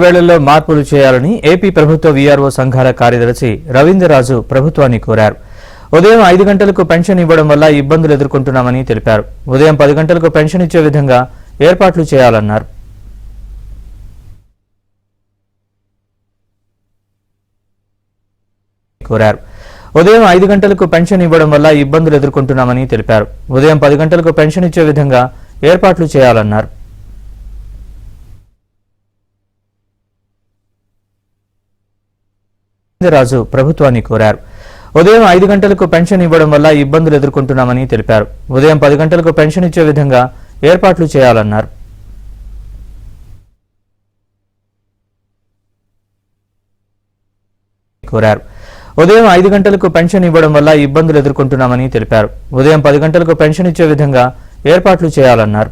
వేళల్లో మార్పులు చేయాలని ఏపీ ప్రభుత్వ వీఆర్ఓ సంఘాల కార్యదర్శి రవీంద్రరాజు ప్రభుత్వాన్ని కోరారు. ఉదయం 5 గంటలకు పెన్షన్ ఇవ్వడం వల్ల ఇబ్బందులు ఎదుర్కొంటున్నామని తెలిపారు. ఉదయం 10 గంటలకు పెన్షన్ ఇచ్చే విధంగా ఏర్పాట్లు చేయాలన్నారు. కోరారు. ఉదయం 5 గంటలకు పెన్షన్ ఇవ్వడం వల్ల ఇబ్బందులు ఎదుర్కొంటున్నామని తెలిపారు. ఉదయం 10 గంటలకు పెన్షన్ ఇచ్చే విధంగా ఏర్పాట్లు చేయాలన్నారు. రాజు ప్రభుత్వాన్ని కోరారు. ఉదయం 5 గంటలకు పెన్షన్ ఇవ్వడం వల్ల ఇబ్బందులు ఎదుర్కొంటున్నామని తెలిపారు. ఉదయం 10 గంటలకు పెన్షన్ ఇచ్చే విధంగా ఏర్పాట్లు చేయాలన్నారు. కోరారు. ఉదయం 5 గంటలకు పెన్షన్ ఇవ్వడం వల్ల ఇబ్బందులు ఎదుర్కొంటున్నామని తెలిపారు. ఉదయం 10 గంటలకు పెన్షన్ ఇచ్చే విధంగా ఏర్పాట్లు చేయాలన్నారు.